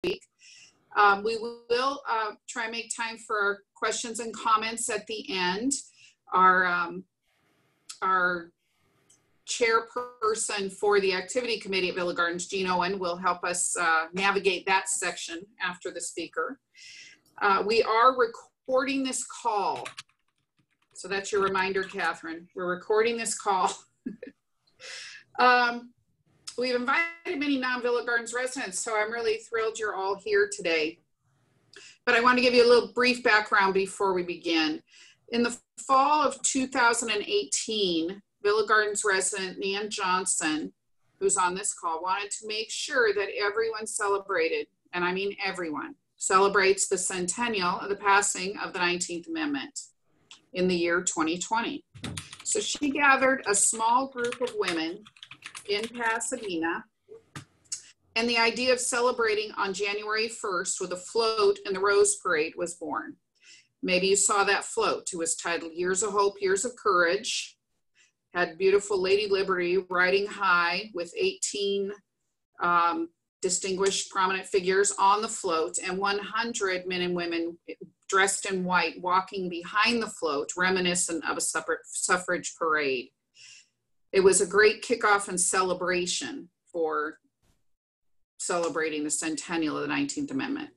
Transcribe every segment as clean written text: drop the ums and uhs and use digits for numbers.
week. We will try and make time for questions and comments at the end. Our chairperson for the activity committee at Villa Gardens, Jean Owen, will help us navigate that section after the speaker. We are recording this call. So that's your reminder, Catherine. We're recording this call. We've invited many non-Villa Gardens residents, so I'm really thrilled you're all here today. But I want to give you a little brief background before we begin. In the fall of 2018, Villa Gardens resident Nan Johnson, who's on this call, wanted to make sure that everyone celebrated, and I mean everyone, celebrates the centennial of the passing of the 19th Amendment in the year 2020. So she gathered a small group of women in Pasadena, and the idea of celebrating on January 1st with a float in the Rose Parade was born. Maybe you saw that float. It was titled Years of Hope, Years of Courage. Had beautiful Lady Liberty riding high with 18 distinguished prominent figures on the float, and 100 men and women dressed in white walking behind the float, reminiscent of a suffrage parade. It was a great kickoff and celebration for celebrating the centennial of the 19th Amendment.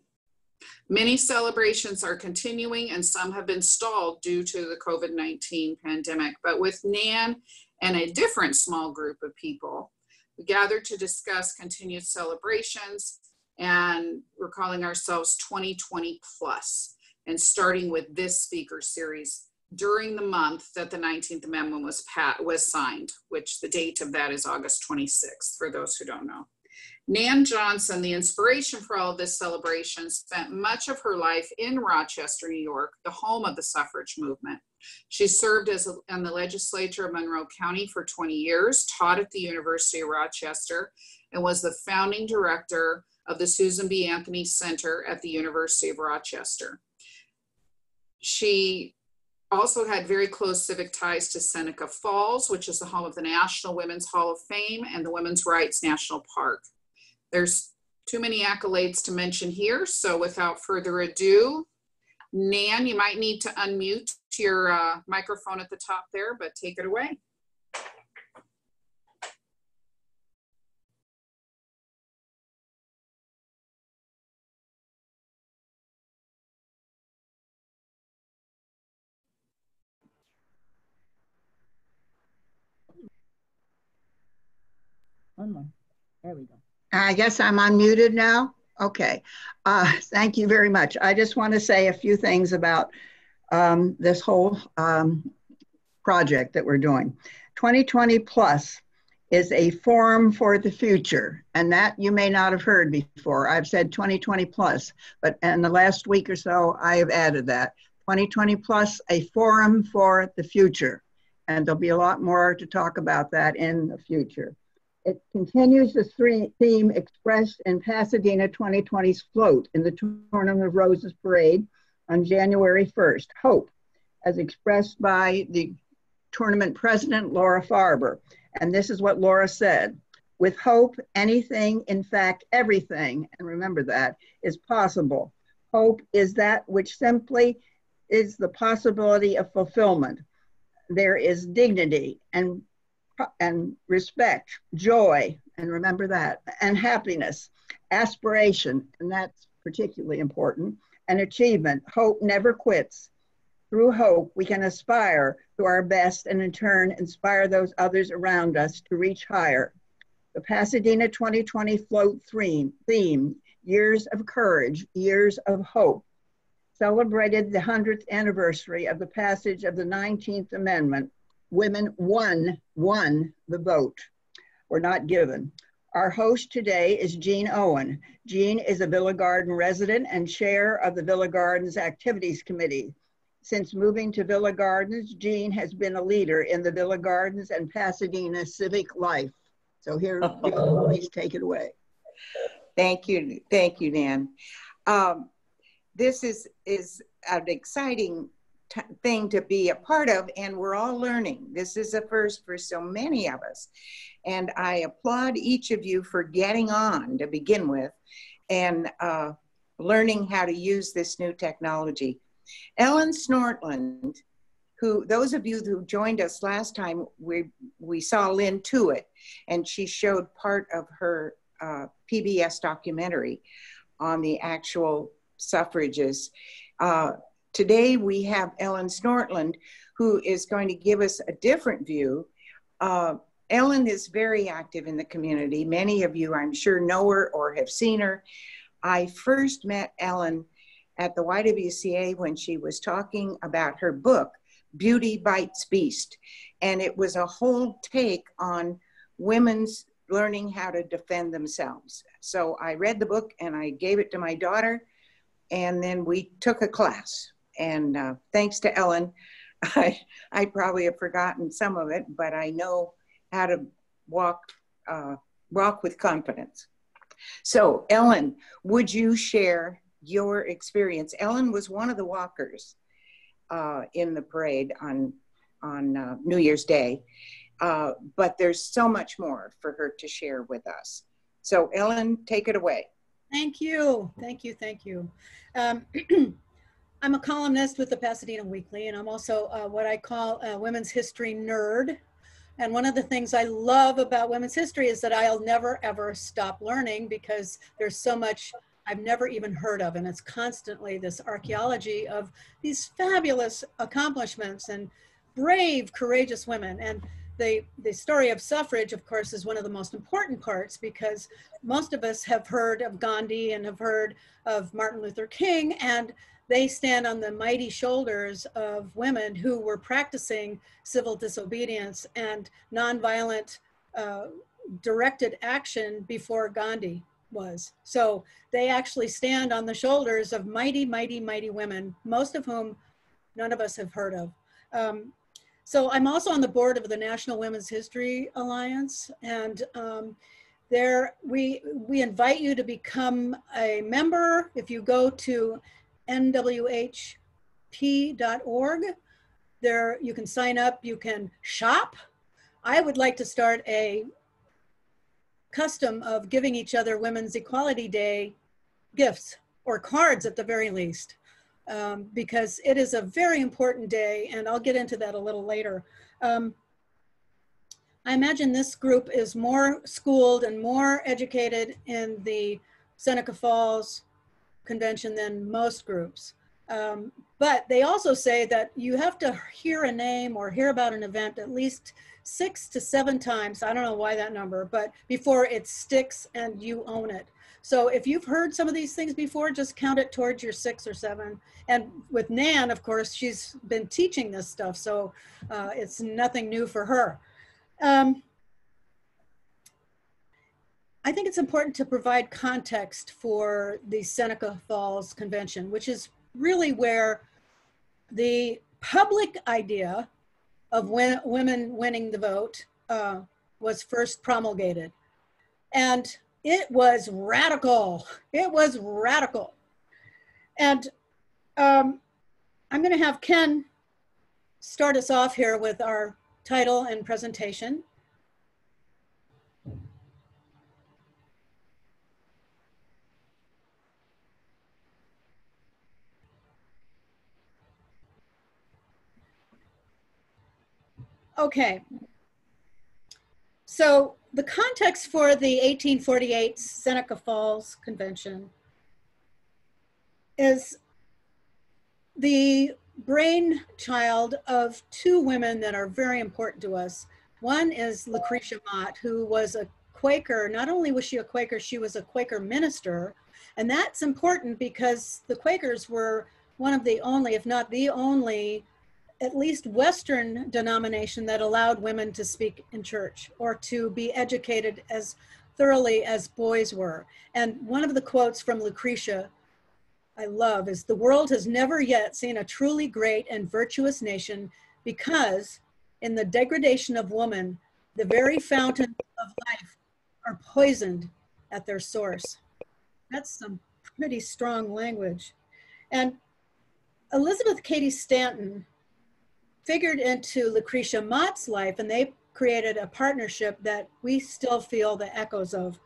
Many celebrations are continuing and some have been stalled due to the COVID-19 pandemic, but with Nan and a different small group of people, we gathered to discuss continued celebrations, and we're calling ourselves 2020 Plus, and starting with this speaker series during the month that the 19th Amendment was signed, which the date of that is August 26th, for those who don't know. Nan Johnson, the inspiration for all of this celebration, spent much of her life in Rochester, New York, the home of the suffrage movement. She served in the legislature of Monroe County for 20 years, taught at the University of Rochester, and was the founding director of the Susan B. Anthony Center at the University of Rochester. She also had very close civic ties to Seneca Falls, which is the home of the National Women's Hall of Fame and the Women's Rights National Park. There's too many accolades to mention here, so without further ado, Nan, you might need to unmute your microphone at the top there, but take it away. One more. There we go. I guess I'm unmuted now. Okay. Thank you very much. I just want to say a few things about this whole project that we're doing. 2020 Plus is a forum for the future, and that you may not have heard before. I've said 2020 Plus, but in the last week or so, I have added that. 2020 Plus, a forum for the future. And there'll be a lot more to talk about that in the future. It continues the theme expressed in Pasadena 2020's float in the Tournament of Roses Parade on January 1st, hope, as expressed by the tournament president, Laura Farber. And this is what Laura said: with hope, anything, in fact, everything, and remember that, is possible. Hope is that which simply is the possibility of fulfillment. There is dignity and respect, joy, and remember that, and happiness, aspiration, and that's particularly important, and achievement. Hope never quits. Through hope, we can aspire to our best and in turn inspire those others around us to reach higher. The Pasadena 2020 float theme, Years of Courage, Years of Hope, celebrated the 100th anniversary of the passage of the 19th Amendment. Women won the vote, were not given. Our host today is Jean Owen. Jean is a Villa Garden resident and chair of the Villa Gardens Activities Committee. Since moving to Villa Gardens, Jean has been a leader in the Villa Gardens and Pasadena civic life. So here, please take it away. Thank you, Nan. This is an exciting thing to be a part of, and we're all learning. This is a first for so many of us. And I applaud each of you for getting on to begin with and learning how to use this new technology. Ellen Snortland, who, those of you who joined us last time, we saw Lynn Tuitt, and she showed part of her PBS documentary on the actual suffrages. Today we have Ellen Snortland, who is going to give us a different view. Ellen is very active in the community. Many of you, I'm sure, know her or have seen her. I first met Ellen at the YWCA when she was talking about her book, Beauty Bites Beast. And it was a whole take on women's learning how to defend themselves. So I read the book and I gave it to my daughter, and then we took a class. And thanks to Ellen, I probably have forgotten some of it, but I know how to walk with confidence. So Ellen, would you share your experience? Ellen was one of the walkers in the parade on New Year's Day, but there's so much more for her to share with us. So Ellen, take it away. Thank you, thank you, thank you. I'm a columnist with the Pasadena Weekly, and I'm also what I call a women's history nerd. And one of the things I love about women's history is that I'll never ever stop learning, because there's so much I've never even heard of, and it's constantly this archaeology of these fabulous accomplishments and brave, courageous women. And the story of suffrage, of course, is one of the most important parts, because most of us have heard of Gandhi and have heard of Martin Luther King, and they stand on the mighty shoulders of women who were practicing civil disobedience and nonviolent directed action before Gandhi was. So they actually stand on the shoulders of mighty, mighty, mighty women, most of whom none of us have heard of. So I'm also on the board of the National Women's History Alliance, and there we invite you to become a member. If you go to nwhp.org, there you can sign up, you can shop. I would like to start a custom of giving each other Women's Equality Day gifts, or cards at the very least, because it is a very important day, and I'll get into that a little later. I imagine this group is more schooled and more educated in the Seneca Falls Convention than most groups. But they also say that you have to hear a name or hear about an event at least 6 to 7 times, I don't know why that number, but before it sticks and you own it. So if you've heard some of these things before, just count it towards your 6 or 7. And with Nan, of course, she's been teaching this stuff, so it's nothing new for her. I think it's important to provide context for the Seneca Falls Convention, which is really where the public idea of women winning the vote was first promulgated. And it was radical. It was radical. And I'm going to have Ken start us off here with our title and presentation. Okay, so the context for the 1848 Seneca Falls Convention is the brainchild of 2 women that are very important to us. One is Lucretia Mott, who was a Quaker. Not only was she a Quaker, she was a Quaker minister. And that's important because the Quakers were one of the only, if not the only, at least Western denomination that allowed women to speak in church or to be educated as thoroughly as boys were. And one of the quotes from Lucretia I love is, "The world has never yet seen a truly great and virtuous nation because in the degradation of woman, the very fountains of life are poisoned at their source." That's some pretty strong language. And Elizabeth Cady Stanton figured into Lucretia Mott's life, and they created a partnership that we still feel the echoes of.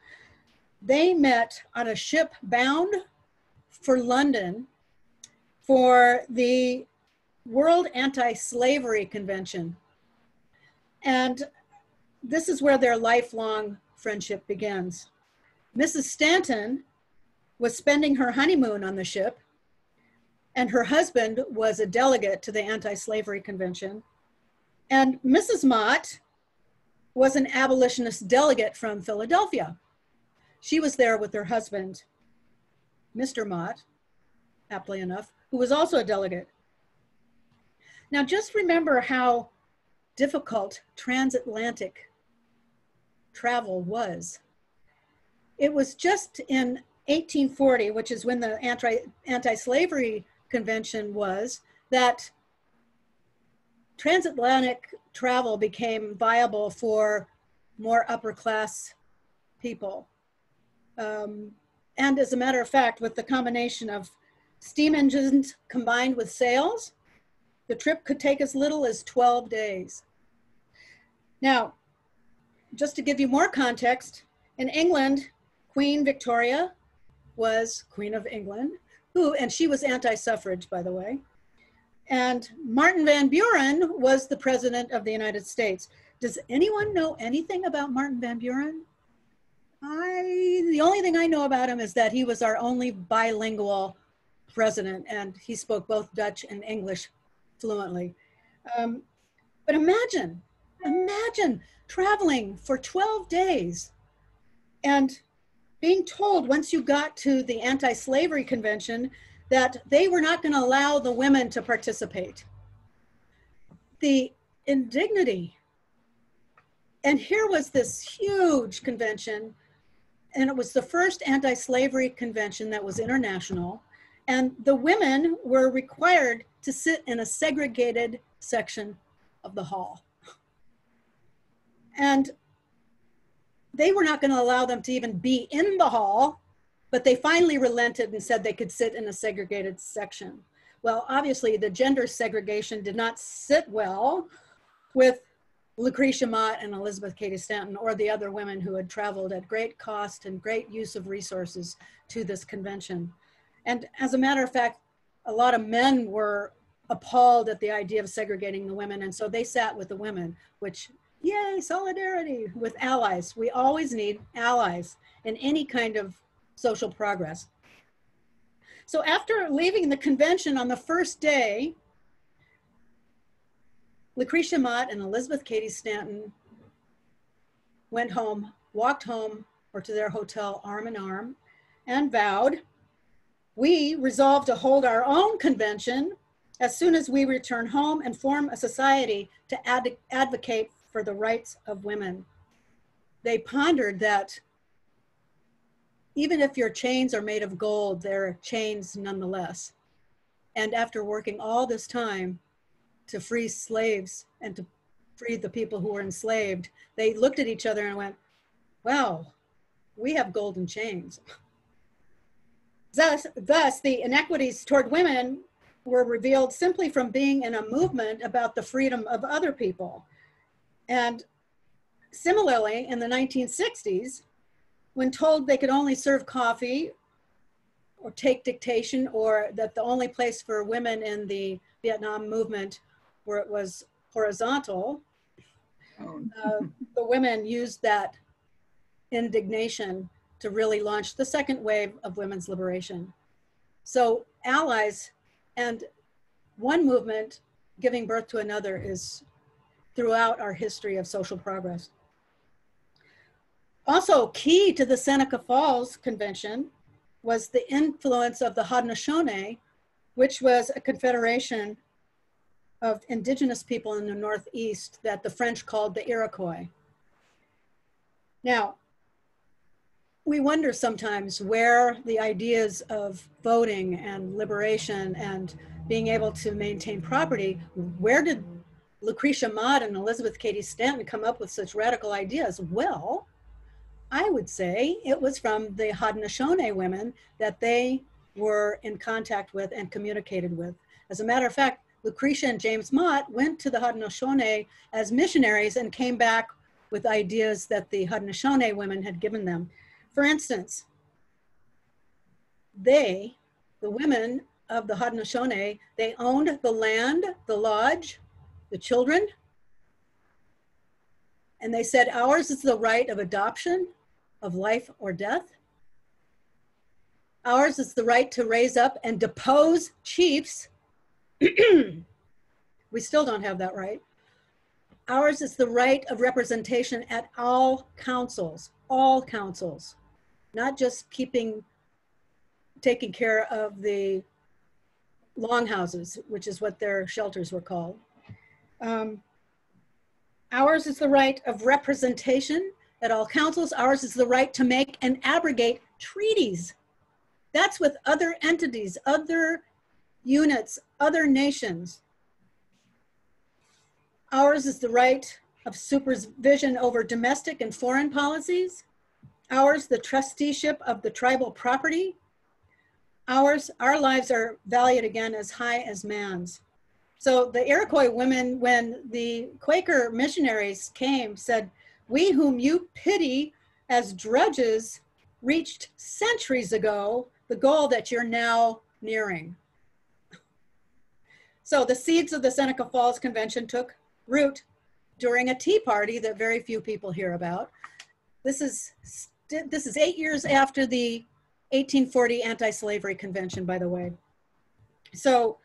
they met on a ship bound for London for the World Anti-Slavery Convention. And this is where their lifelong friendship begins. Mrs. Stanton was spending her honeymoon on the ship, and her husband was a delegate to the Anti-Slavery Convention. And Mrs. Mott was an abolitionist delegate from Philadelphia. She was there with her husband, Mr. Mott, aptly enough, who was also a delegate. Now just remember how difficult transatlantic travel was. It was just in 1840, which is when the anti-slavery convention was, that transatlantic travel became viable for more upper class people. And as a matter of fact, with the combination of steam engines combined with sails, the trip could take as little as 12 days. Now, just to give you more context, in England, Queen Victoria was Queen of England, and she was anti-suffrage, by the way. And Martin Van Buren was the President of the United States. Does anyone know anything about Martin Van Buren? The only thing I know about him is that he was our only bilingual president, and he spoke both Dutch and English fluently. But imagine traveling for 12 days and being told once you got to the anti-slavery convention that they were not going to allow the women to participate. The indignity. And here was this huge convention, and it was the first anti-slavery convention that was international, and the women were required to sit in a segregated section of the hall. And they were not going to allow them to even be in the hall, but they finally relented and said they could sit in a segregated section. Well, obviously the gender segregation did not sit well with Lucretia Mott and Elizabeth Cady Stanton or the other women who had traveled at great cost and great use of resources to this convention. And as a matter of fact, a lot of men were appalled at the idea of segregating the women, and so they sat with the women, which, yay, solidarity with allies. We always need allies in any kind of social progress. So after leaving the convention on the first day, Lucretia Mott and Elizabeth Cady Stanton went home, walked home or to their hotel arm in arm, and vowed, we resolved to hold our own convention as soon as we return home and form a society to advocate for the rights of women. They pondered that even if your chains are made of gold, they're chains nonetheless. And after working all this time to free slaves and to free the people who were enslaved, they looked at each other and went, wow, we have golden chains. Thus, the inequities toward women were revealed simply from being in a movement about the freedom of other people. And similarly, in the 1960s, when told they could only serve coffee or take dictation, or that the only place for women in the Vietnam movement where it was horizontal, the women used that indignation to really launch the second wave of women's liberation. So allies and one movement giving birth to another is throughout our history of social progress. Also key to the Seneca Falls Convention was the influence of the Haudenosaunee, which was a confederation of indigenous people in the Northeast that the French called the Iroquois. Now, we wonder sometimes where the ideas of voting and liberation and being able to maintain property, where did Lucretia Mott and Elizabeth Cady Stanton come up with such radical ideas? Well, I would say it was from the Haudenosaunee women that they were in contact with and communicated with. As a matter of fact, Lucretia and James Mott went to the Haudenosaunee as missionaries and came back with ideas that the Haudenosaunee women had given them. For instance, the women of the Haudenosaunee, they owned the land, the lodge, the children, and they said, ours is the right of adoption, of life or death. Ours is the right to raise up and depose chiefs. We still don't have that right. Ours is the right of representation at all councils, not just taking care of the longhouses, which is what their shelters were called. Ours is the right of representation at all councils. Ours is the right to make and abrogate treaties. That's with other entities, other units, other nations. Ours is the right of supervision over domestic and foreign policies. Ours, the trusteeship of the tribal property. Ours, our lives are valued again as high as man's. So the Iroquois women, when the Quaker missionaries came, said, we whom you pity as drudges reached centuries ago the goal that you're now nearing. So the seeds of the Seneca Falls Convention took root during a tea party that very few people hear about. This is 8 years after the 1840 Anti-Slavery Convention, by the way. So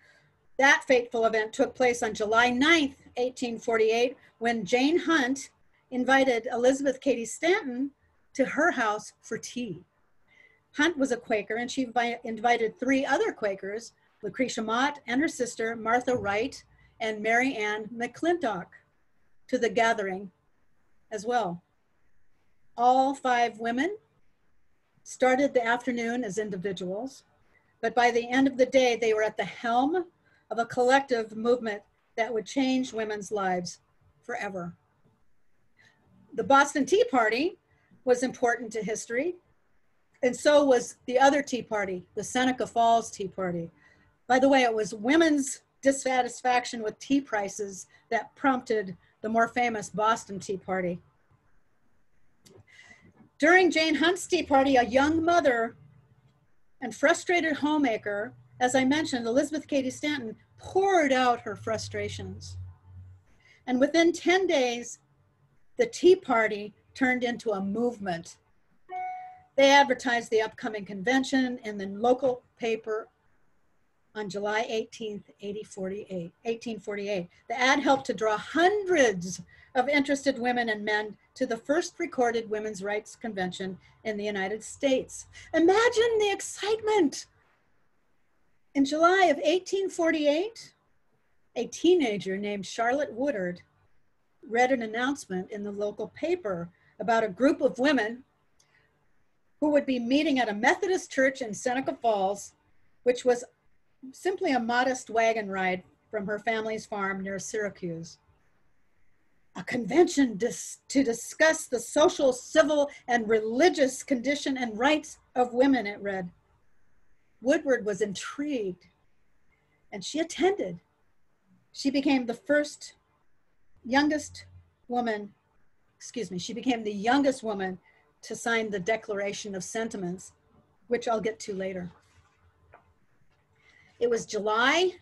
that fateful event took place on July 9th, 1848, when Jane Hunt invited Elizabeth Cady Stanton to her house for tea. Hunt was a Quaker, and she invited 3 other Quakers, Lucretia Mott and her sister, Martha Wright, and Mary Ann McClintock, to the gathering as well. All 5 women started the afternoon as individuals, but by the end of the day, they were at the helm of a collective movement that would change women's lives forever. The Boston Tea Party was important to history, and so was the other Tea Party, the Seneca Falls Tea Party. By the way, it was women's dissatisfaction with tea prices that prompted the more famous Boston Tea Party. During Jane Hunt's Tea Party, a young mother and frustrated homemaker, as I mentioned, Elizabeth Cady Stanton, poured out her frustrations. And within 10 days, the Tea Party turned into a movement. They advertised the upcoming convention in the local paper on July 18th, 1848. The ad helped to draw hundreds of interested women and men to the first recorded women's rights convention in the United States. Imagine the excitement. In July of 1848, a teenager named Charlotte Woodard read an announcement in the local paper about a group of women who would be meeting at a Methodist church in Seneca Falls, which was simply a modest wagon ride from her family's farm near Syracuse. A convention to discuss the social, civil, and religious condition and rights of women, it read. Woodward was intrigued, and she attended. She became the youngest woman to sign the Declaration of Sentiments, which I'll get to later. It was July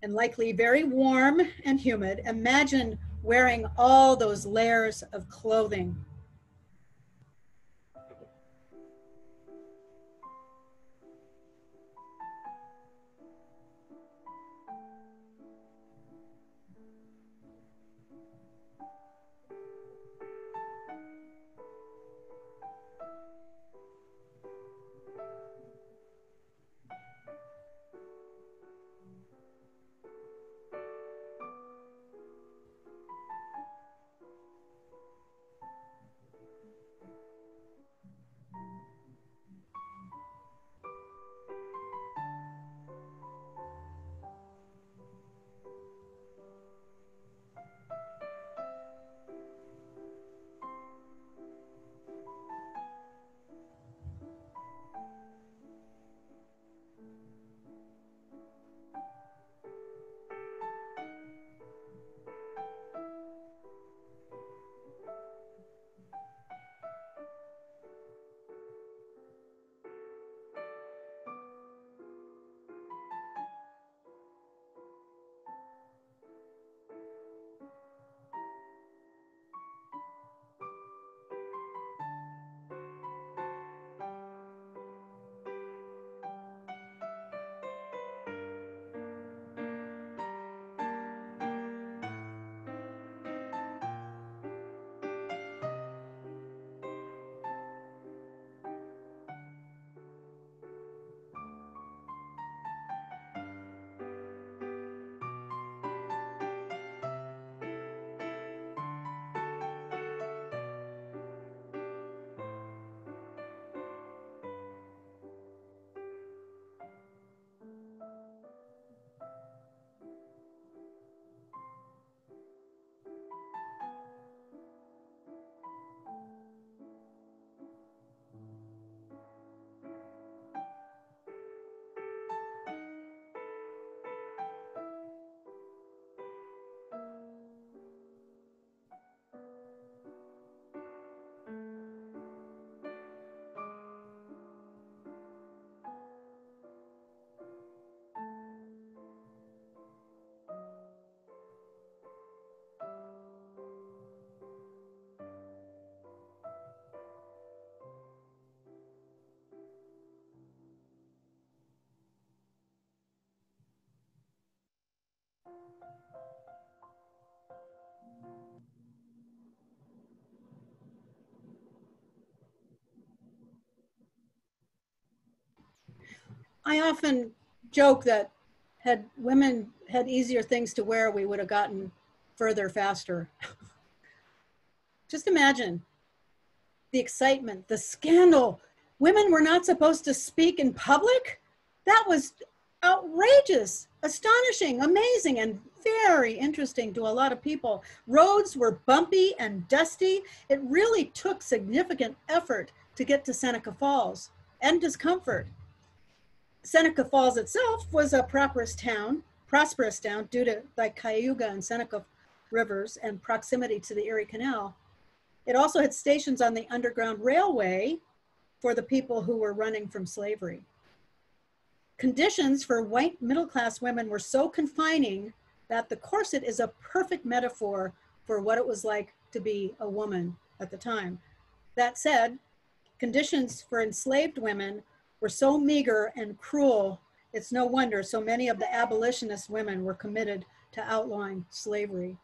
and likely very warm and humid. Imagine wearing all those layers of clothing. I often joke that had women had easier things to wear, we would have gotten further faster. Just imagine the excitement, the scandal. Women were not supposed to speak in public? That was outrageous, astonishing, amazing, and very interesting to a lot of people. Roads were bumpy and dusty. It really took significant effort to get to Seneca Falls, and discomfort. Seneca Falls itself was a prosperous town due to the Cayuga and Seneca rivers and proximity to the Erie Canal. It also had stations on the Underground Railway for the people who were running from slavery. Conditions for white middle-class women were so confining that the corset is a perfect metaphor for what it was like to be a woman at the time. That said, conditions for enslaved women were so meager and cruel, it's no wonder so many of the abolitionist women were committed to outlawing slavery.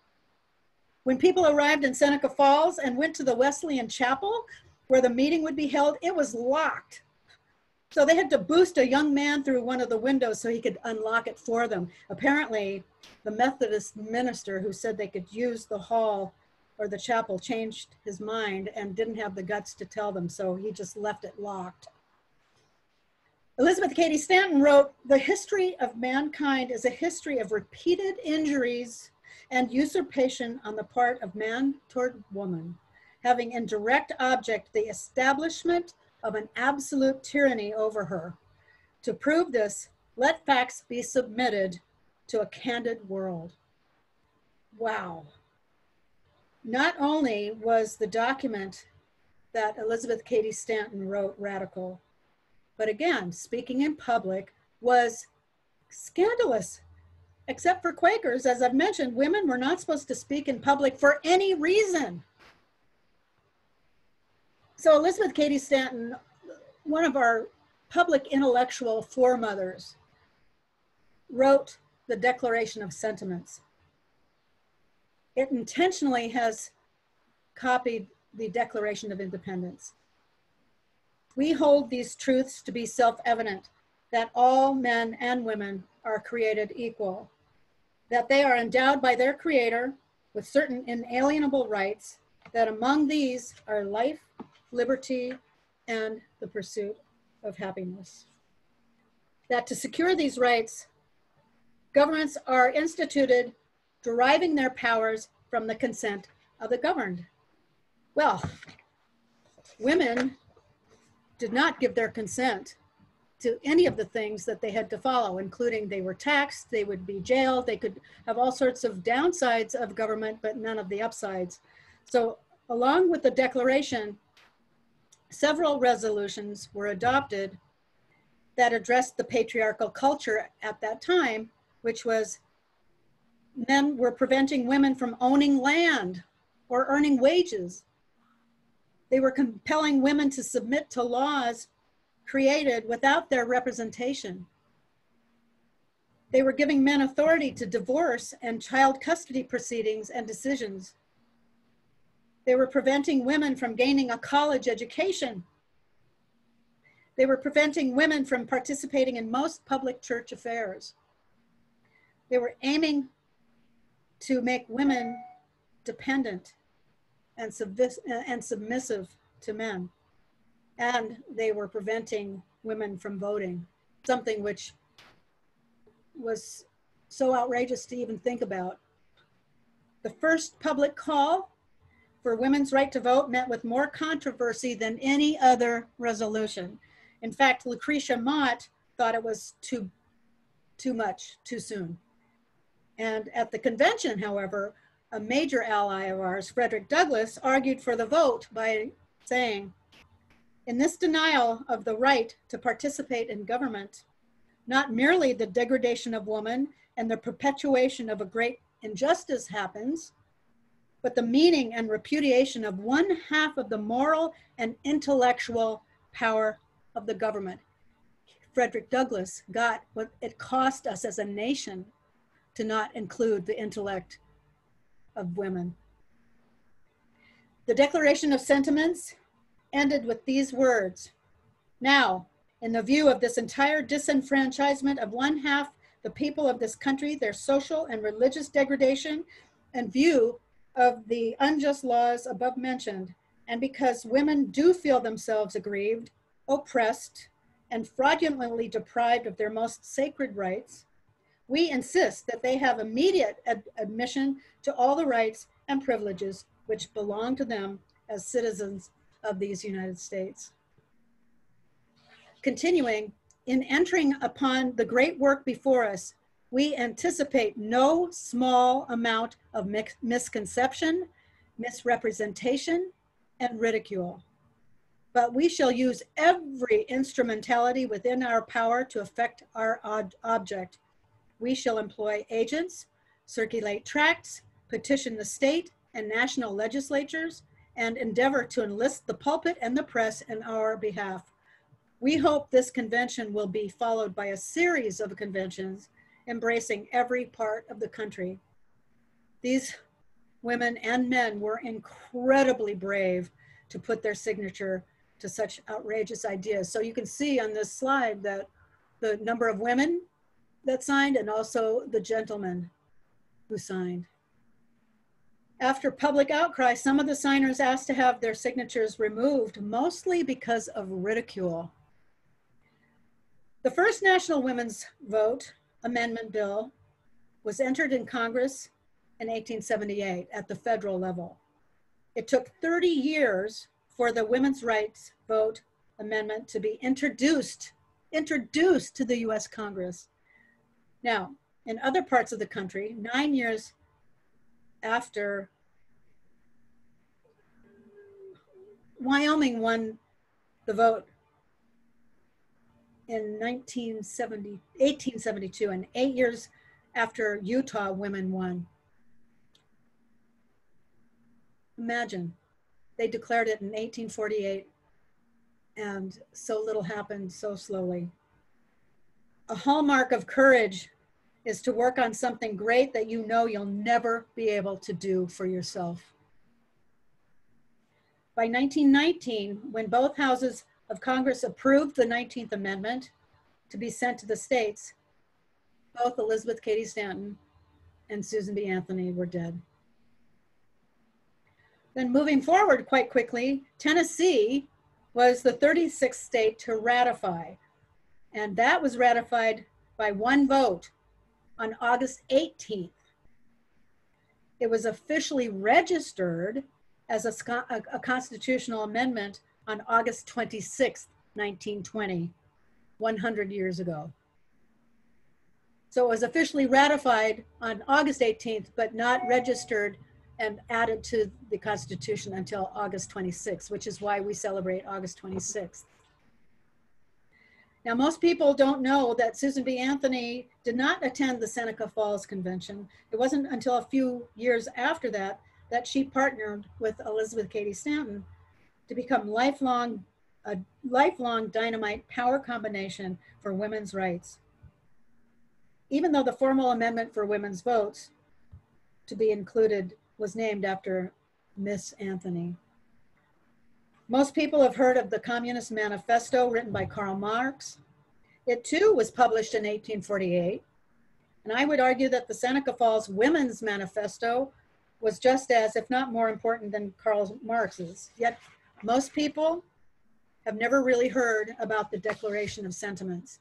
When people arrived in Seneca Falls and went to the Wesleyan Chapel where the meeting would be held, it was locked. So they had to boost a young man through one of the windows so he could unlock it for them. Apparently, the Methodist minister who said they could use the hall or the chapel changed his mind and didn't have the guts to tell them, so he just left it locked. Elizabeth Cady Stanton wrote, "The history of mankind is a history of repeated injuries and usurpation on the part of man toward woman, having in direct object the establishment of an absolute tyranny over her. To prove this, let facts be submitted to a candid world." Wow. Not only was the document that Elizabeth Cady Stanton wrote radical, but again, speaking in public was scandalous. Except for Quakers, as I've mentioned, women were not supposed to speak in public for any reason. So Elizabeth Cady Stanton, one of our public intellectual foremothers, wrote the Declaration of Sentiments. It intentionally has copied the Declaration of Independence. We hold these truths to be self-evident, that all men and women are created equal, that they are endowed by their Creator with certain inalienable rights, that among these are life, liberty, and the pursuit of happiness. That to secure these rights, governments are instituted deriving their powers from the consent of the governed. Well, women did not give their consent to any of the things that they had to follow, including they were taxed, they would be jailed, they could have all sorts of downsides of government, but none of the upsides. So along with the Declaration, several resolutions were adopted that addressed the patriarchal culture at that time, which was men were preventing women from owning land or earning wages. They were compelling women to submit to laws created without their representation. They were giving men authority to divorce and child custody proceedings and decisions. They were preventing women from gaining a college education. They were preventing women from participating in most public church affairs. They were aiming to make women dependent and submissive to men. And they were preventing women from voting, something which was so outrageous to even think about. The first public call for women's right to vote met with more controversy than any other resolution. In fact, Lucretia Mott thought it was too much, too soon. And at the convention, however, a major ally of ours, Frederick Douglass, argued for the vote by saying, "In this denial of the right to participate in government, not merely the degradation of woman and the perpetuation of a great injustice happens, but the meaning and repudiation of 1/2 of the moral and intellectual power of the government." Frederick Douglass got what it cost us as a nation to not include the intellect of women. The Declaration of Sentiments ended with these words: "Now, In the view of this entire disenfranchisement of one half the people of this country, their social and religious degradation, and view of the unjust laws above mentioned, and because women do feel themselves aggrieved, oppressed, and fraudulently deprived of their most sacred rights, we insist that they have immediate admission to all the rights and privileges which belong to them as citizens of these United States. Continuing, in entering upon the great work before us, we anticipate no small amount of misconception, misrepresentation, and ridicule. But we shall use every instrumentality within our power to effect our object. We shall employ agents, circulate tracts, petition the state and national legislatures, and endeavor to enlist the pulpit and the press in our behalf. We hope this convention will be followed by a series of conventions embracing every part of the country. These women and men were incredibly brave to put their signature to such outrageous ideas. So you can see on this slide that the number of women that signed and also the gentlemen who signed. After public outcry, some of the signers asked to have their signatures removed, mostly because of ridicule. The first National Women's Vote Amendment Bill was entered in Congress in 1878 at the federal level. It took 30 years for the Women's Rights Vote Amendment to be introduced to the US Congress. Now, in other parts of the country, 9 years after Wyoming won the vote in 1872, and 8 years after Utah women won. Imagine, they declared it in 1848, and so little happened so slowly. A hallmark of courage is to work on something great that you know you'll never be able to do for yourself. By 1919, when both houses of Congress approved the 19th Amendment to be sent to the states, both Elizabeth Cady Stanton and Susan B. Anthony were dead. Then moving forward quite quickly, Tennessee was the 36th state to ratify, and that was ratified by one vote on August 18th. It was officially registered as a constitutional amendment on August 26th, 1920, 100 years ago. So it was officially ratified on August 18th, but not registered and added to the Constitution until August 26th, which is why we celebrate August 26th. Now, most people don't know that Susan B. Anthony did not attend the Seneca Falls Convention. It wasn't until a few years after that that she partnered with Elizabeth Cady Stanton to become a lifelong dynamite power combination for women's rights. Even though the formal amendment for women's votes to be included was named after Miss Anthony. Most people have heard of the Communist Manifesto written by Karl Marx. It too was published in 1848. And I would argue that the Seneca Falls Women's Manifesto was just as, if not more important than Karl Marx's. Yet most people have never really heard about the Declaration of Sentiments.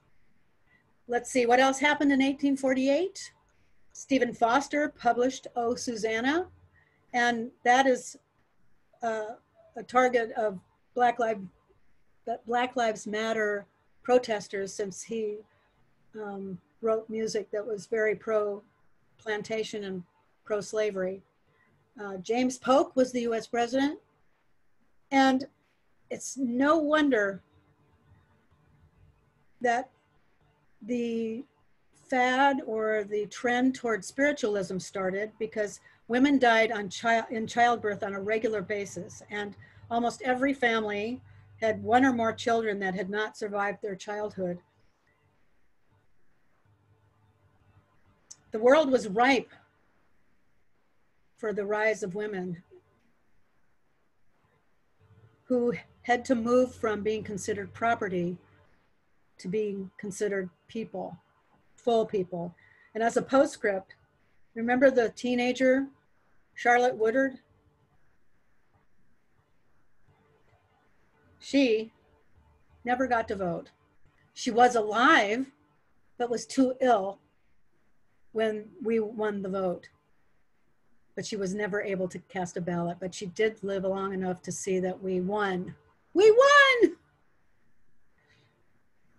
Let's see, what else happened in 1848? Stephen Foster published O Susanna, and that is a target of Black Lives Matter protesters, since he wrote music that was very pro-plantation and pro-slavery. James Polk was the US president, and it's no wonder that the fad or the trend toward spiritualism started, because women died in childbirth on a regular basis, and almost every family had one or more children that had not survived their childhood. The world was ripe for the rise of women who had to move from being considered property to being considered people, full people. And as a postscript, remember the teenager, Charlotte Woodard? She never got to vote. She was alive, but was too ill when we won the vote. But she was never able to cast a ballot, but she did live long enough to see that we won. We won!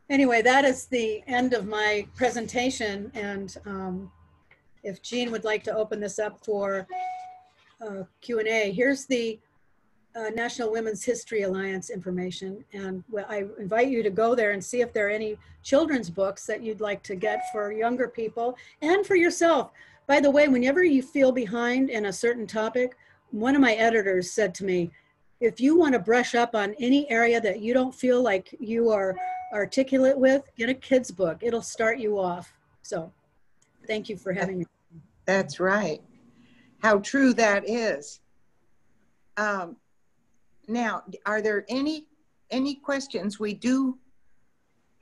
Anyway, that is the end of my presentation. And if Jean would like to open this up for Q&A, here's the National Women's History Alliance information. And I invite you to go there and see if there are any children's books that you'd like to get for younger people and for yourself. By the way, whenever you feel behind in a certain topic, one of my editors said to me, if you want to brush up on any area that you don't feel like you are articulate with, get a kid's book. It'll start you off. So thank you for having me. That's right. How true that is. Now, are there any questions? We do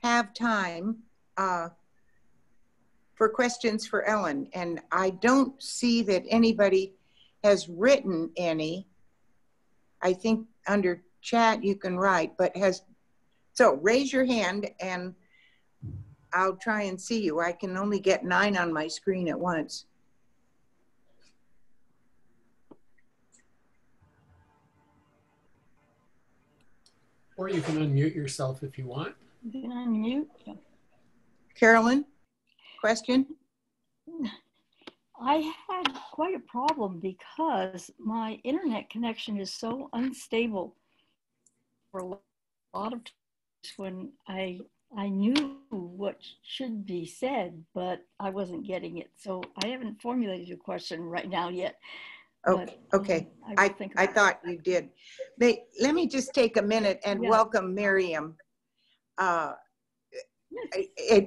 have time for questions for Ellen, and I don't see that anybody has written any. I think under chat you can write, but so raise your hand and I'll try and see you. I can only get 9 on my screen at once. Or you can unmute yourself if you want. You can unmute. Carolyn, question? I had quite a problem because my internet connection is so unstable for a lot of times when I knew what should be said, but I wasn't getting it. So I haven't formulated a question right now yet. Oh, but, okay. I thought you did. Let me just take a minute and welcome Miriam.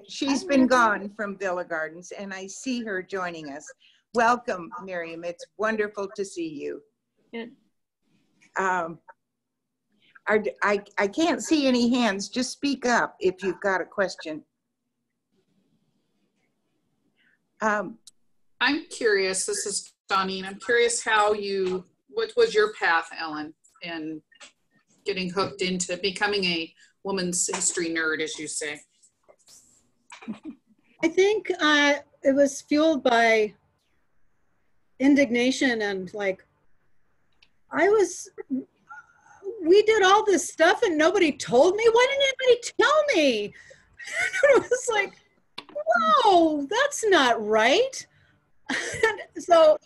She's been gone from Villa Gardens and I see her joining us. Welcome, Miriam. It's wonderful to see you. Good. I can't see any hands. Just speak up if you've got a question. I'm curious, this is Donnie, I'm curious what was your path, Ellen, in getting hooked into becoming a woman's history nerd, as you say? I think it was fueled by indignation and like, we did all this stuff and nobody told me. Why didn't anybody tell me? It was like, whoa, that's not right. So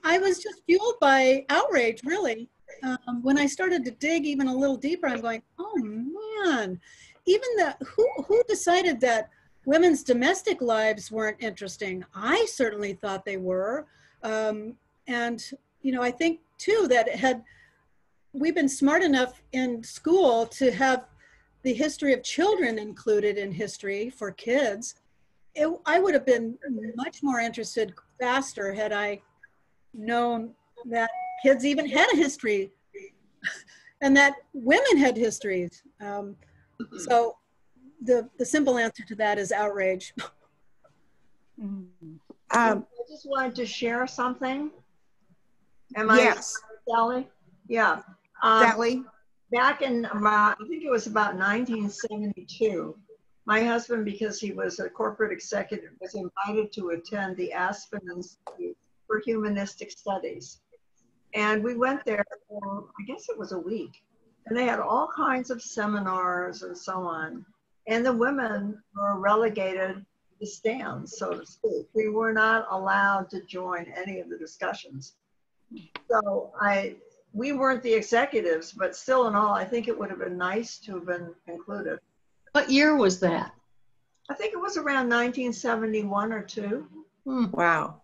I was just fueled by outrage, really. When I started to dig even a little deeper, I'm going, oh man, even who decided that women's domestic lives weren't interesting? I certainly thought they were. And, you know, I think too that we've been smart enough in school to have the history of children included in history for kids. I would have been much more interested faster had I known that kids even had a history and that women had histories. So the simple answer to that is outrage. I just wanted to share something. Yes. Sally? Yeah. Sally? Back in, I think it was about 1972, my husband, because he was a corporate executive, was invited to attend the Aspen Institute for Humanistic Studies. And we went there for, I guess it was a week. And they had all kinds of seminars and so on. And the women were relegated to the stands, so to speak. We were not allowed to join any of the discussions. So we weren't the executives, but still in all, I think it would have been nice to have been included. What year was that? I think it was around 1971 or 2. Wow.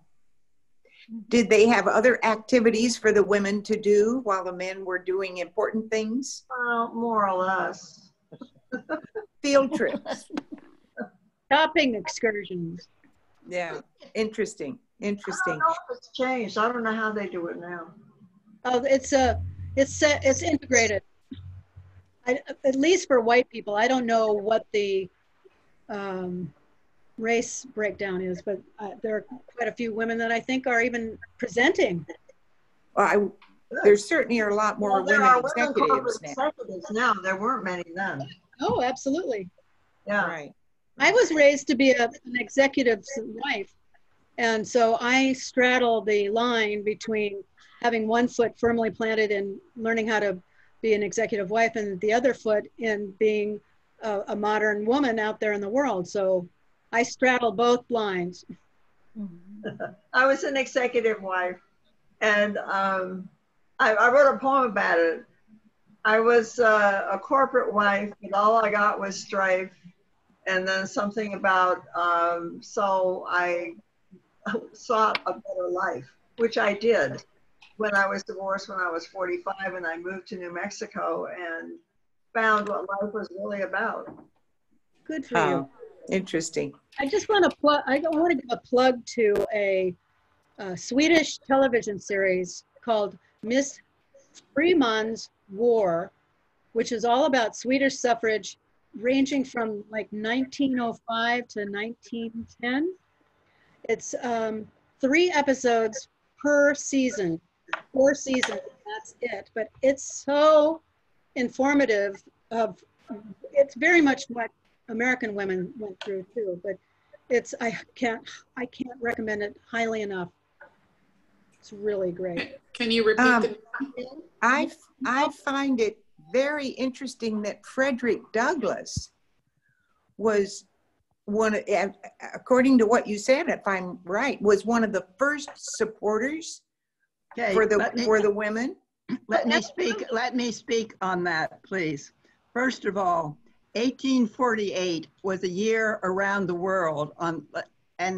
Did they have other activities for the women to do while the men were doing important things? More or less. Field trips. Shopping excursions. Yeah, interesting, interesting. I don't know if it's changed. I don't know how they do it now. Oh, it's integrated. At least for white people. I don't know what the race breakdown is, but there are quite a few women that I think are even presenting. Well, there certainly are a lot more there women are women executives corporate now. executives now. There weren't many then. Oh, absolutely. Yeah. Right. I was raised to be an executive's wife. And so I straddle the line between having one foot firmly planted in learning how to be an executive wife and the other foot in being a modern woman out there in the world. So I straddle both lines. I was an executive wife, and I wrote a poem about it. I was a corporate wife, but all I got was strife, and then something about, so I sought a better life, which I did when I was divorced when I was 45, and I moved to New Mexico and found what life was really about. Good for you. Interesting. I just want to plug, I want to give a plug to a Swedish television series called Miss Freeman's War, which is all about Swedish suffrage ranging from like 1905 to 1910. It's 3 episodes per season, 4 seasons, that's it. But it's so informative it's very much what American women went through too, but I can't recommend it highly enough. It's really great. Can you repeat I find it very interesting that Frederick Douglass was according to what you said, if I'm right, was one of the first supporters for the women. Let me speak on that, please. First of all, 1848 was a year around the world, and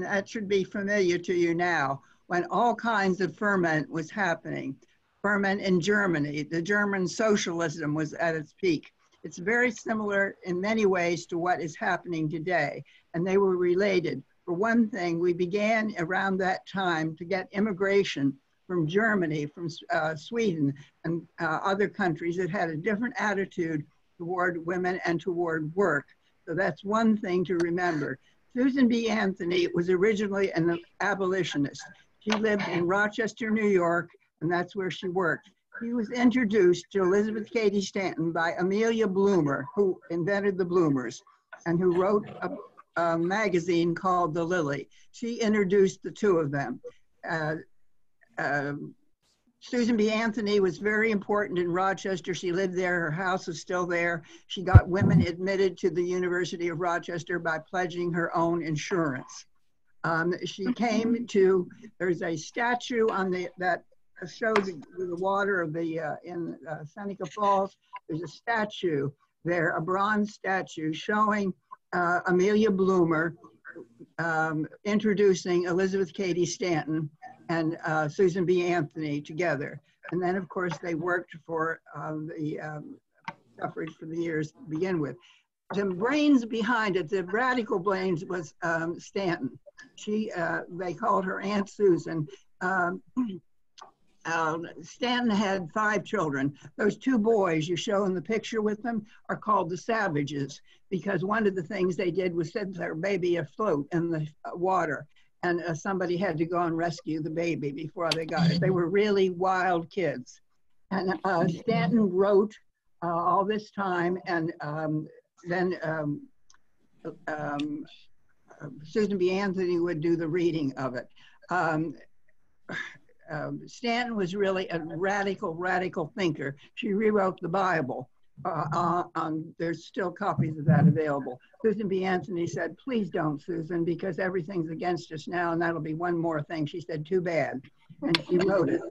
that should be familiar to you now, when all kinds of ferment was happening. Ferment in Germany, the German socialism was at its peak. It's very similar in many ways to what is happening today, and they were related. For one thing, we began around that time to get immigration from Germany, from Sweden, and other countries that had a different attitude toward women and toward work. So that's one thing to remember. Susan B. Anthony was originally an abolitionist. She lived in Rochester, New York, and that's where she worked. She was introduced to Elizabeth Cady Stanton by Amelia Bloomer, who invented the bloomers, and who wrote a magazine called The Lily. She introduced the two of them. Susan B. Anthony was very important in Rochester. She lived there. Her house is still there. She got women admitted to the University of Rochester by pledging her own insurance. She came to, there's a statue on that shows the water of in Seneca Falls. There's a statue there, a bronze statue showing Amelia Bloomer introducing Elizabeth Cady Stanton and Susan B. Anthony together. And then, of course, they worked for the suffrage for the years to begin with. The brains behind it, the radical brains, was Stanton. They called her Aunt Susan. Stanton had 5 children. Those 2 boys you show in the picture with them are called the Savages, because one of the things they did was set their baby afloat in the water, and somebody had to go and rescue the baby before they got it. They were really wild kids. And Stanton wrote all this time, and then Susan B. Anthony would do the reading of it. Stanton was really a radical thinker. She rewrote the Bible. There's still copies of that available. Susan B. Anthony said, please don't, Susan, because everything's against us now, and that'll be one more thing. She said, too bad, and she wrote it.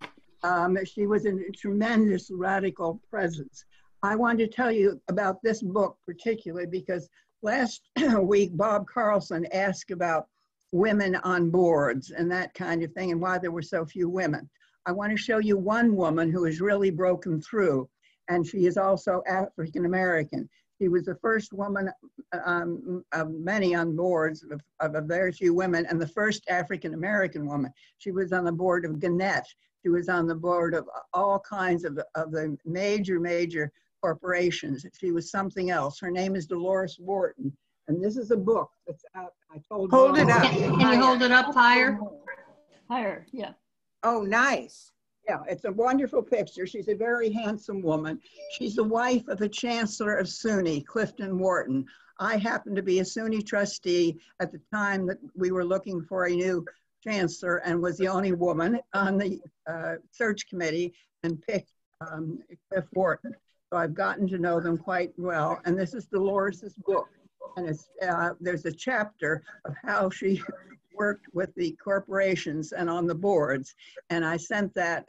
She was a tremendous radical presence. I wanted to tell you about this book particularly because last week, Bob Carlson asked about women on boards and that kind of thing and why there were so few women. I want to show you one woman who has really broken through, and she is also African-American. She was the first woman of many on boards of a very few women, and the first African-American woman. She was on the board of Gannett. She was on the board of all kinds of the major corporations. She was something else. Her name is Dolores Wharton. And this is a book that's out. I told Hold it Bob- up. Can you hold it up higher? Higher, yeah. Oh, nice. Yeah, it's a wonderful picture. She's a very handsome woman. She's the wife of the Chancellor of SUNY, Clifton Wharton. I happened to be a SUNY trustee at the time that we were looking for a new chancellor and was the only woman on the search committee and picked Cliff Wharton. So I've gotten to know them quite well. And this is Dolores's book. And it's, there's a chapter of how she worked with the corporations and on the boards. And I sent that,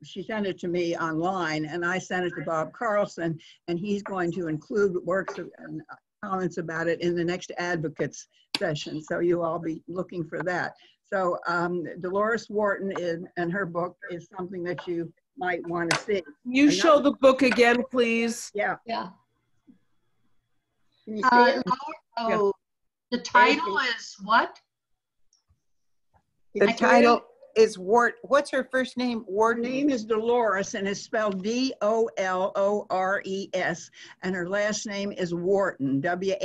she sent it to me online, and I sent it to Bob Carlson, and he's going to include works of, and comments about it in the next advocates session. So you all be looking for that. So Dolores Wharton and her book is something that you might want to see. You show the book again, please. Yeah. Yeah. Can you see it? Oh, the title is what? The title is Wart. What's her first name? Her Wharton. name is Dolores, and it's spelled D-O-L-O-R-E-S, and her last name is Wharton, W-H-A-R-T-O-N,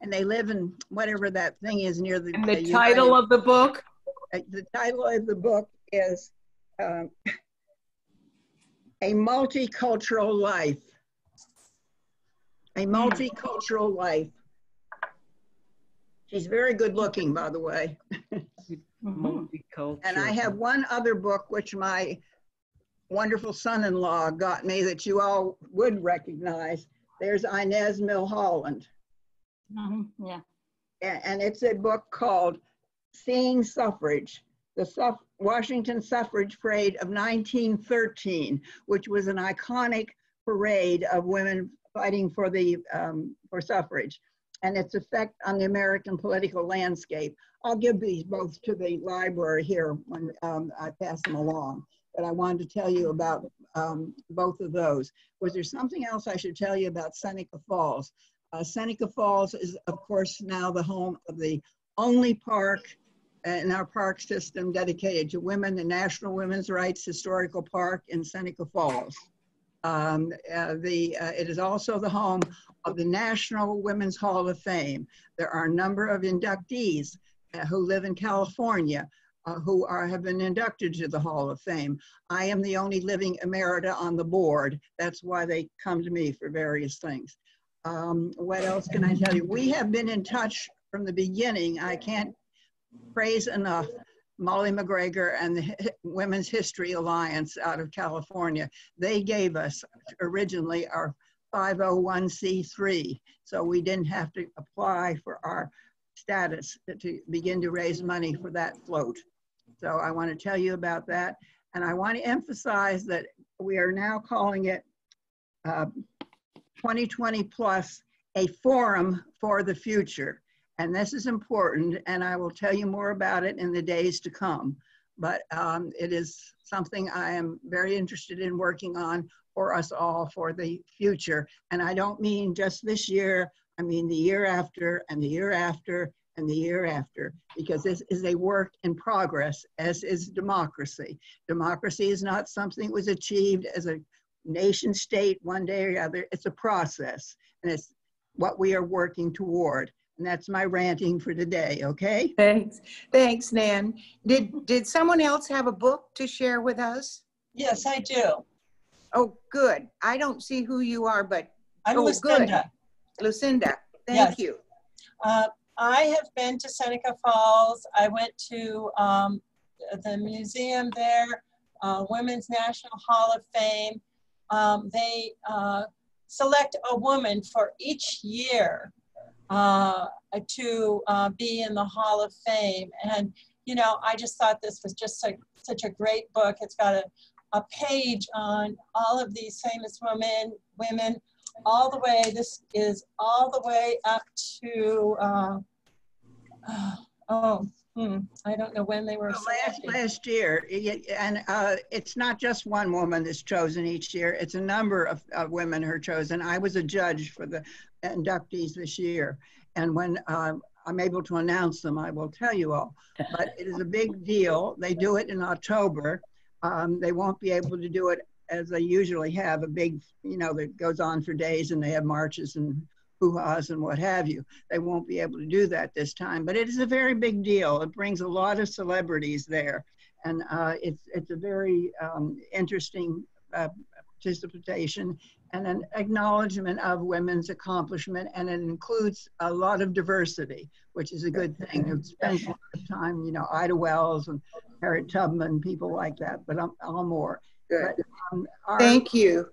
and they live in whatever that thing is near the. And the title of the book? The title of the book is A Multicultural Life. A Multicultural Life. She's very good looking, by the way. Multicultural. And I have one other book, which my wonderful son-in-law got me that you all would recognize. There's Inez Milholland. Yeah. And it's a book called Seeing Suffrage, the Washington Suffrage Parade of 1913, which was an iconic parade of women fighting for the for suffrage and its effect on the American political landscape. I'll give these both to the library here when I pass them along, but I wanted to tell you about both of those. Was there something else I should tell you about Seneca Falls? Seneca Falls is, of course, now the home of the only park in our park system dedicated to women, the National Women's Rights Historical Park in Seneca Falls. It is also the home of the National Women's Hall of Fame. There are a number of inductees who live in California who have been inducted to the Hall of Fame. I am the only living emerita on the board. That's why they come to me for various things. What else can I tell you? We have been in touch from the beginning. I can't praise enough Molly Mcgregor and the Women's History Alliance out of California. They gave us originally our 501c3, so we didn't have to apply for our status to begin to raise money for that float. So I want to tell you about that. And I want to emphasize that we are now calling it 2020 Plus, a forum for the future. And this is important, and I will tell you more about it in the days to come. But it is something I am very interested in working on for us all for the future. And I don't mean just this year, I mean the year after, and the year after, and the year after, because this is a work in progress, as is democracy. Democracy is not something that was achieved as a nation state one day or the other. It's a process, and it's what we are working toward. And that's my ranting for today, okay? Thanks. Thanks, Nan. Did someone else have a book to share with us? Yes, I do. Oh, good. I don't see who you are, but I'm Lucinda. Good. Lucinda, thank you. I have been to Seneca Falls. I went to the museum there, Women's National Hall of Fame. They select a woman for each year to be in the Hall of Fame. And, you know, I just thought this was just such a great book. It's got a page on all of these famous women all the way. This is all the way up to, I don't know when they were last year. And it's not just one woman that's chosen each year. It's a number of women who are chosen. I was a judge for the inductees this year. And when I'm able to announce them, I will tell you all. But it is a big deal. They do it in October. They won't be able to do it as they usually have, a big, that goes on for days, and they have marches and hoo-has and what have you. They won't be able to do that this time, but it is a very big deal. It brings a lot of celebrities there, and it's a very interesting participation and an acknowledgement of women's accomplishment, and it includes a lot of diversity, which is a good thing. It spends a lot of time, Ida Wells and Harriet Tubman, people like that, but all more. Good. But, thank you.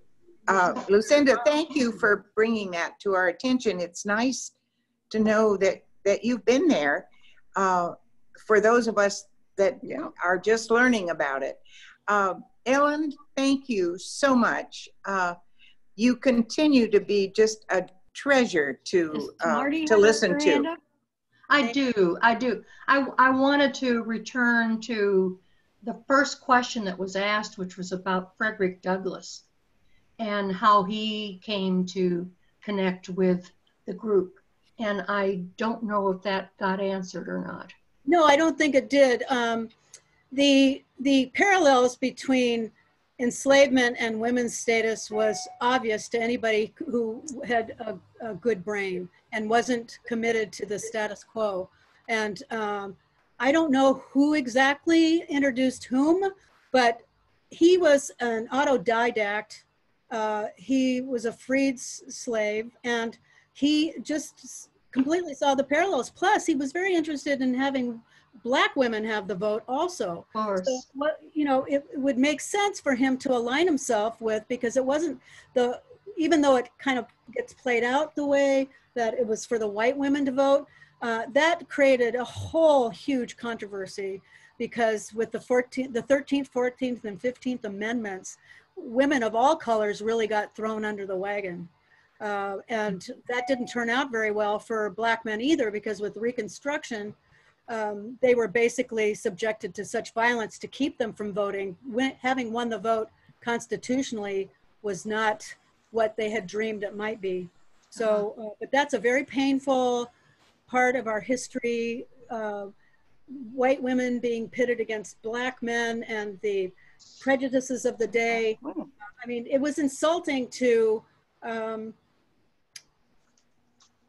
Lucinda, thank you for bringing that to our attention. It's nice to know that you've been there, for those of us that are just learning about it. Ellen, thank you so much. You continue to be just a treasure to listen to. I do. I wanted to return to the first question that was asked, which was about Frederick Douglass and how he came to connect with the group. And I don't know if that got answered or not. No, I don't think it did. The parallels between enslavement and women's status was obvious to anybody who had a good brain and wasn't committed to the status quo. And I don't know who exactly introduced whom, but he was an autodidact. He was a freed slave, and he just completely saw the parallels. Plus, he was very interested in having Black women have the vote also. Of course. So what, it would make sense for him to align himself with, because it wasn't even though it kind of gets played out the way that it was for the white women to vote, that created a whole huge controversy, because with the 13th, 14th, and 15th Amendments, women of all colors really got thrown under the wagon. And that didn't turn out very well for Black men either, because with Reconstruction, they were basically subjected to such violence to keep them from voting. Having won the vote constitutionally was not what they had dreamed it might be. So, but that's a very painful part of our history. White women being pitted against Black men and the prejudices of the day. I mean, it was insulting to a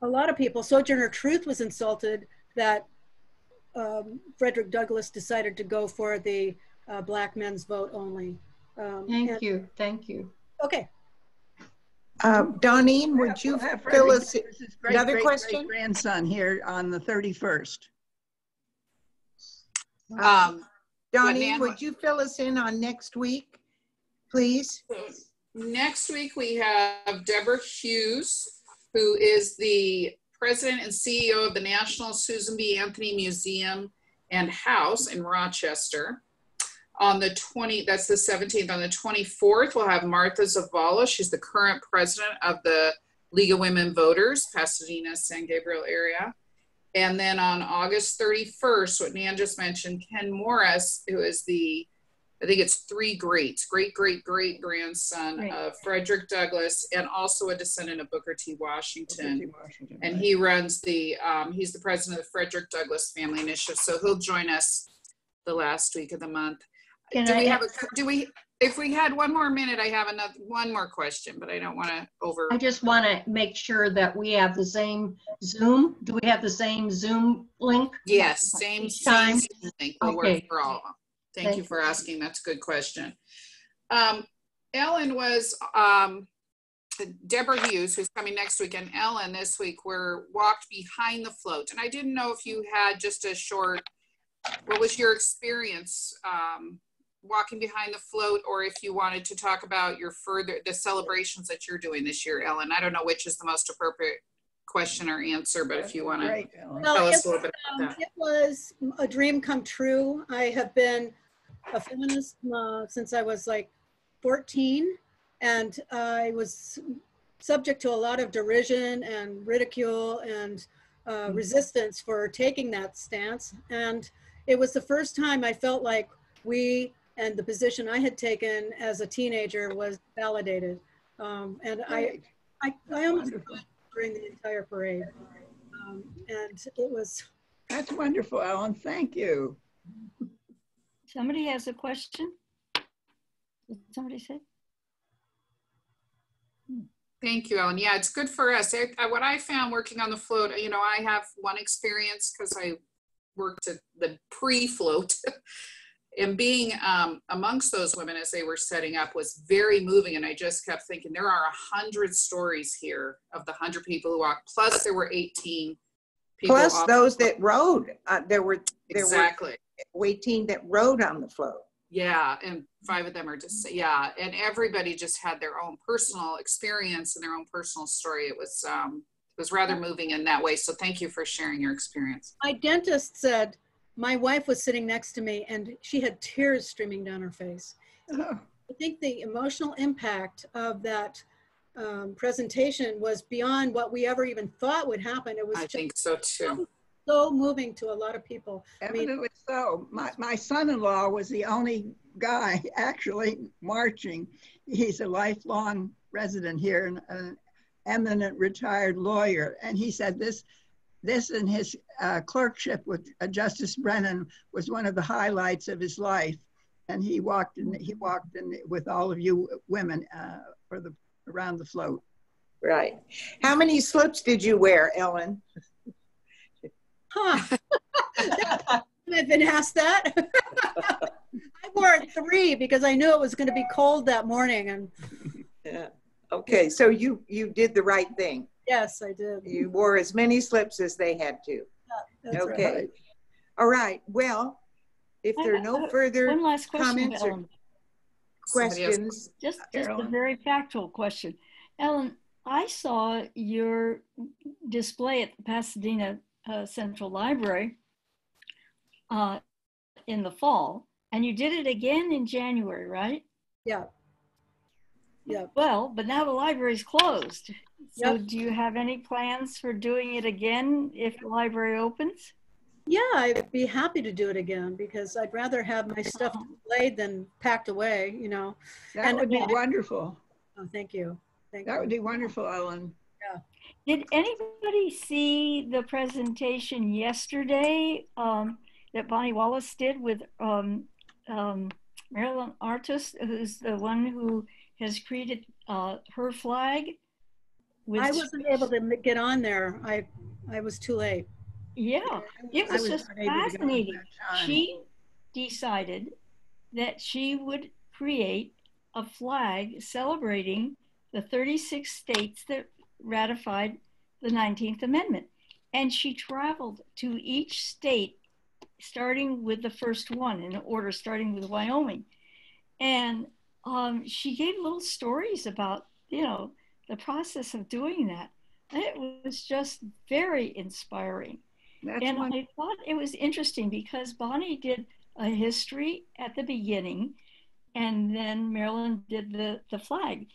lot of people. Sojourner Truth was insulted that Frederick Douglass decided to go for the Black men's vote only. Thank you. Okay. Donnie, would you fill us another question? Grandson here on the 31st. Donnie, would you fill us in on next week, please? So next week we have Deborah Hughes, who is the president and CEO of the National Susan B. Anthony Museum and House in Rochester. On the 20th, that's the 17th. On the 24th, we'll have Martha Zavala. She's the current president of the League of Women Voters, Pasadena, San Gabriel area. And then on August 31st, what Nan just mentioned, Ken Morris, who is the, I think it's three greats, great-great-great-grandson of Frederick Douglass, and also a descendant of Booker T. Washington. And he runs the, he's the president of the Frederick Douglass Family Initiative. So he'll join us the last week of the month. If we had one more minute, I have one more question, but I don't want to I just want to make sure that we have the same Zoom. Do we have the same Zoom link? Yes, same time. Link will work for all. Thank you for asking. That's a good question. Ellen was, Deborah Hughes, who's coming next week, and Ellen this week were walked behind the float. And I didn't know if you had just a short, what was your experience walking behind the float, or if you wanted to talk about the celebrations that you're doing this year, Ellen. I don't know which is the most appropriate question or answer, but if you want to tell us a little bit about that. It was a dream come true. I have been a feminist since I was like 14, and I was subject to a lot of derision and ridicule and resistance for taking that stance. And it was the first time I felt like and the position I had taken as a teenager was validated. And I almost cried during the entire parade. And it was. That's wonderful, Ellen. Thank you. Somebody has a question? Did somebody say? Thank you, Ellen. Yeah, it's good for us. What I found working on the float, you know, I have one experience because I worked at the pre-float and being amongst those women as they were setting up was very moving. And I just kept thinking there are 100 stories here of the 100 people who walked. Plus there were 18 people. Plus those that rode. There were 18 that rode on the float. Yeah, and 5 of them are just, yeah, and everybody just had their own personal experience and their own personal story. It was rather moving in that way. So thank you for sharing your experience. My dentist said, my wife was sitting next to me and she had tears streaming down her face. Oh. I think the emotional impact of that presentation was beyond what we ever even thought would happen. It was I think so too. So moving to a lot of people. Evidently so. My son-in-law was the only guy actually marching. He's a lifelong resident here and an eminent retired lawyer. And he said this and his clerkship with Justice Brennan was one of the highlights of his life. And he walked in with all of you women around the float. Right. How many slips did you wear, Ellen? Huh. I've been asked that. I wore 3 because I knew it was going to be cold that morning. And yeah. Okay, so you did the right thing. Yes, I did. You wore as many slips as they had to. Yeah, okay. Right. All right. Well, if there are no further one last question, comments or Ellen. questions. Just a very factual question. Ellen, I saw your display at the Pasadena Central Library in the fall, and you did it again in January, right? Yeah. Yeah. Well, but now the library's closed. So Yep. do you have any plans for doing it again if the library opens? Yeah, I'd be happy to do it again because I'd rather have my stuff displayed than packed away, you know. That would be wonderful. Oh, thank you. That would be wonderful, Ellen. Yeah. Did anybody see the presentation yesterday that Bonnie Wallace did with Marilyn Artis, who's the one who has created her flag? I wasn't able to get on there. I was too late. Yeah, it was just fascinating. She decided that she would create a flag celebrating the 36 states that ratified the 19th Amendment. And she traveled to each state, starting with the first one in order, starting with Wyoming. And she gave little stories about, you know, the process of doing that. And it was just very inspiring. And I thought it was interesting because Bonnie did a history at the beginning and then Marilyn did the flag.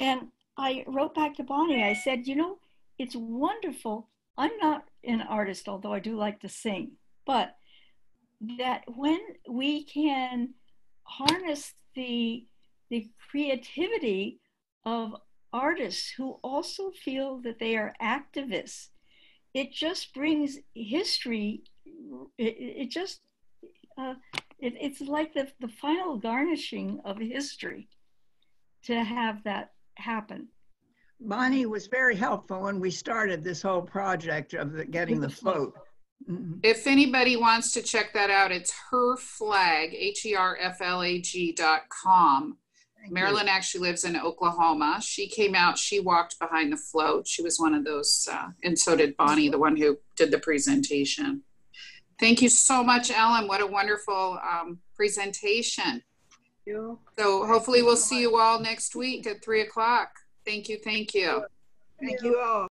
And I wrote back to Bonnie, I said, you know, it's wonderful. I'm not an artist, although I do like to sing, but that when we can harness the creativity of artists who also feel that they are activists, it just brings history. It's like the final garnishing of history to have that happen. Bonnie was very helpful when we started this whole project of getting the float. Mm-hmm. If anybody wants to check that out, it's herflag, HERFLAG.com. Marilyn actually lives in Oklahoma. She came out, she walked behind the float. She was one of those, and so did Bonnie, the one who did the presentation. Thank you so much, Ellen. What a wonderful presentation. Thank you. So hopefully we'll see you all next week at 3 o'clock. Thank you. Thank you. Thank you all.